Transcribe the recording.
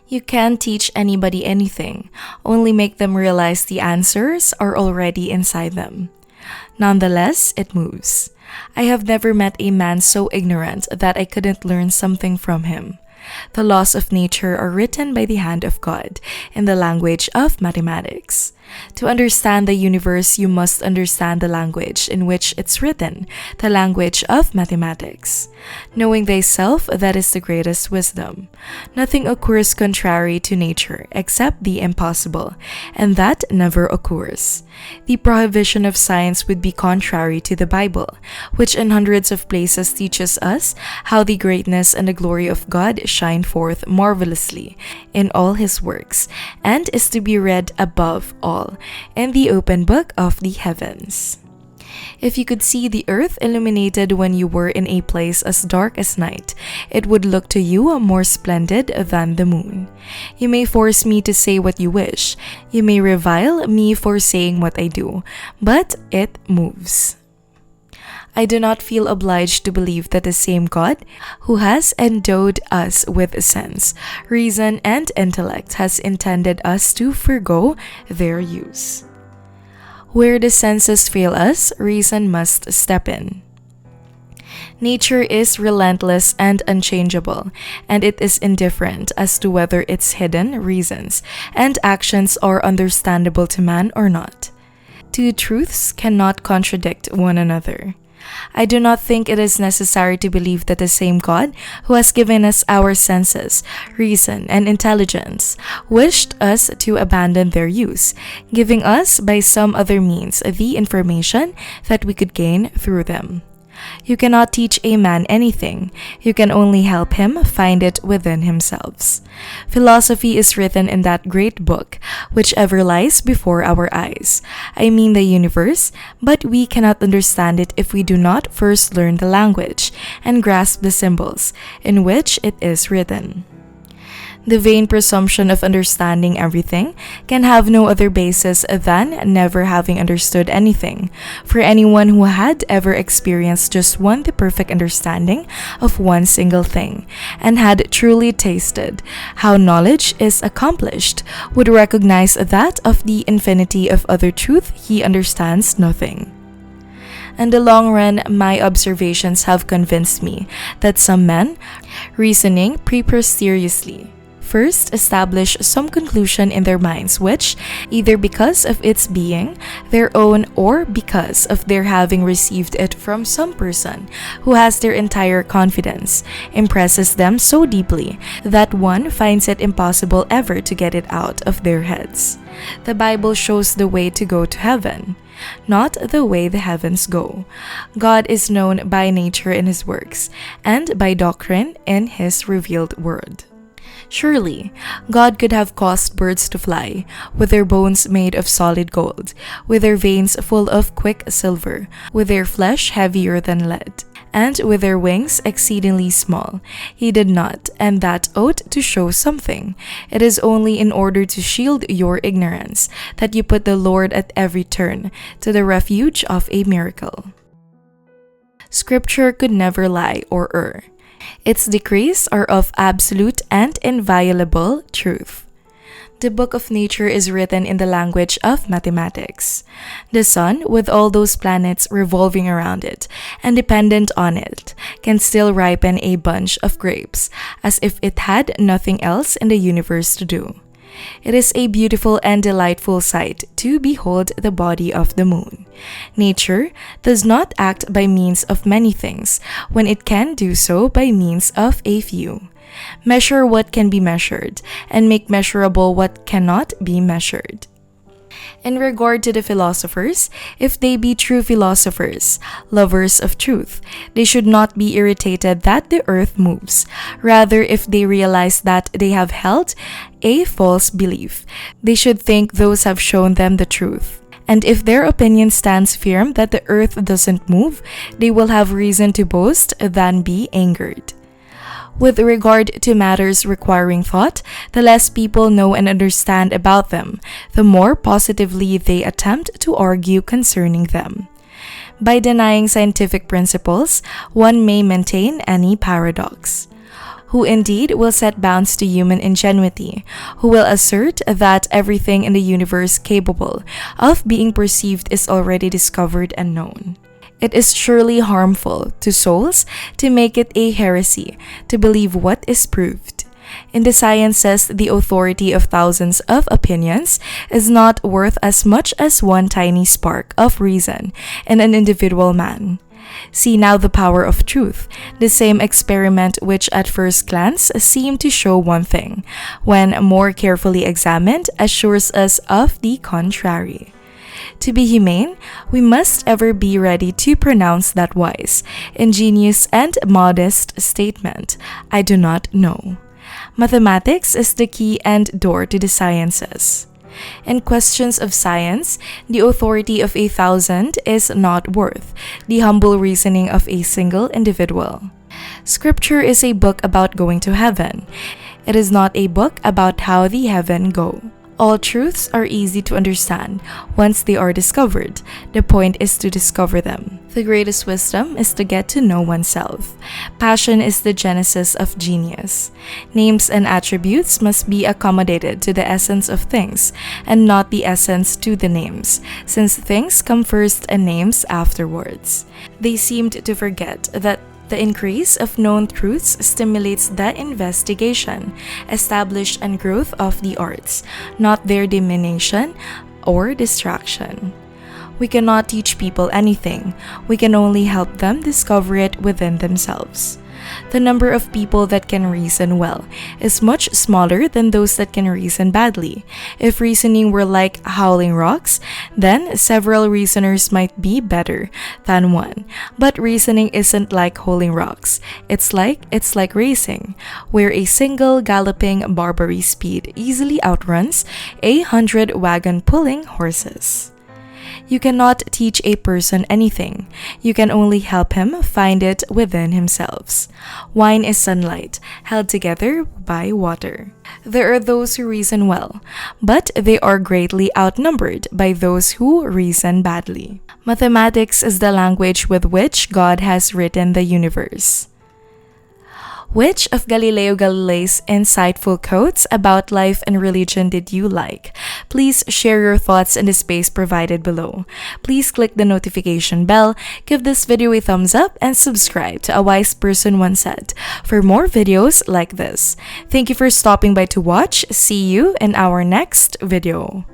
You can't teach anybody anything, only make them realize the answers are already inside them. Nonetheless, it moves. I have never met a man so ignorant that I couldn't learn something from him. The laws of nature are written by the hand of God in the language of mathematics. To understand the universe, you must understand the language in which it's written, the language of mathematics. Knowing thyself, that is the greatest wisdom. Nothing occurs contrary to nature except the impossible, and that never occurs. The prohibition of science would be contrary to the Bible, which in hundreds of places teaches us how the greatness and the glory of God shine forth marvelously in all his works, and is to be read above all in the open book of the heavens. If you could see the earth illuminated when you were in a place as dark as night, it would look to you more splendid than the moon. You may force me to say what you wish. You may revile me for saying what I do, but it moves. I do not feel obliged to believe that the same God who has endowed us with sense, reason, and intellect has intended us to forgo their use. Where the senses fail us, reason must step in. Nature is relentless and unchangeable, and it is indifferent as to whether its hidden reasons and actions are understandable to man or not. Two truths cannot contradict one another. I do not think it is necessary to believe that the same God who has given us our senses, reason, and intelligence wished us to abandon their use, giving us by some other means the information that we could gain through them. You cannot teach a man anything. You can only help him find it within himself. Philosophy is written in that great book, which ever lies before our eyes. I mean the universe, but we cannot understand it if we do not first learn the language and grasp the symbols in which it is written. The vain presumption of understanding everything can have no other basis than never having understood anything. For anyone who had ever experienced just the perfect understanding of one single thing, and had truly tasted how knowledge is accomplished, would recognize that of the infinity of other truth he understands nothing. In the long run, my observations have convinced me that some men, reasoning preposterously, first establish some conclusion in their minds which, either because of its being their own or because of their having received it from some person who has their entire confidence, impresses them so deeply that one finds it impossible ever to get it out of their heads. The Bible shows the way to go to heaven, not the way the heavens go. God is known by nature in his works, and by doctrine in his revealed word. Surely, God could have caused birds to fly, with their bones made of solid gold, with their veins full of quicksilver, with their flesh heavier than lead, and with their wings exceedingly small. He did not, and that ought to show something. It is only in order to shield your ignorance that you put the Lord at every turn to the refuge of a miracle. Scripture could never lie or err. Its decrees are of absolute and inviolable truth. The book of nature is written in the language of mathematics. The sun, with all those planets revolving around it and dependent on it, can still ripen a bunch of grapes, as if it had nothing else in the universe to do. It is a beautiful and delightful sight to behold the body of the moon. Nature does not act by means of many things when it can do so by means of a few. Measure what can be measured, and make measurable what cannot be measured. In regard to the philosophers, if they be true philosophers, lovers of truth, they should not be irritated that the earth moves. Rather, if they realize that they have held a false belief, they should think those have shown them the truth. And if their opinion stands firm that the earth doesn't move, they will have reason to boast than be angered. With regard to matters requiring thought, the less people know and understand about them, the more positively they attempt to argue concerning them. By denying scientific principles, one may maintain any paradox. who indeed will set bounds to human ingenuity, who will assert that everything in the universe capable of being perceived is already discovered and known. It is surely harmful to souls to make it a heresy to believe what is proved. In the sciences, the authority of thousands of opinions is not worth as much as one tiny spark of reason in an individual man. See now the power of truth, the same experiment which at first glance seemed to show one thing, when more carefully examined assures us of the contrary. To be humane, we must ever be ready to pronounce that wise, ingenious, and modest statement, "I do not know." Mathematics is the key and door to the sciences. In questions of science, the authority of 1,000 is not worth the humble reasoning of a single individual. Scripture is a book about going to heaven. It is not a book about how the heaven go. All truths are easy to understand once they are discovered. The point is to discover them. The greatest wisdom is to get to know oneself. Passion is the genesis of genius. Names and attributes must be accommodated to the essence of things, and not the essence to the names, since things come first and names afterwards. They seemed to forget that the increase of known truths stimulates the investigation, establishment, and growth of the arts, not their diminution or distraction. We cannot teach people anything. We can only help them discover it within themselves. The number of people that can reason well is much smaller than those that can reason badly. If reasoning were like howling rocks, then several reasoners might be better than one. But reasoning isn't like howling rocks. It's like racing, where a single galloping Barbary speed easily outruns 100 wagon-pulling horses. You cannot teach a person anything. You can only help him find it within himself. Wine is sunlight, held together by water. There are those who reason well, but they are greatly outnumbered by those who reason badly. Mathematics is the language with which God has written the universe. Which of Galileo Galilei's insightful quotes about life and religion did you like? Please share your thoughts in the space provided below. Please click the notification bell, give this video a thumbs up, and subscribe to A Wise Person Once Said for more videos like this. Thank you for stopping by to watch. See you in our next video.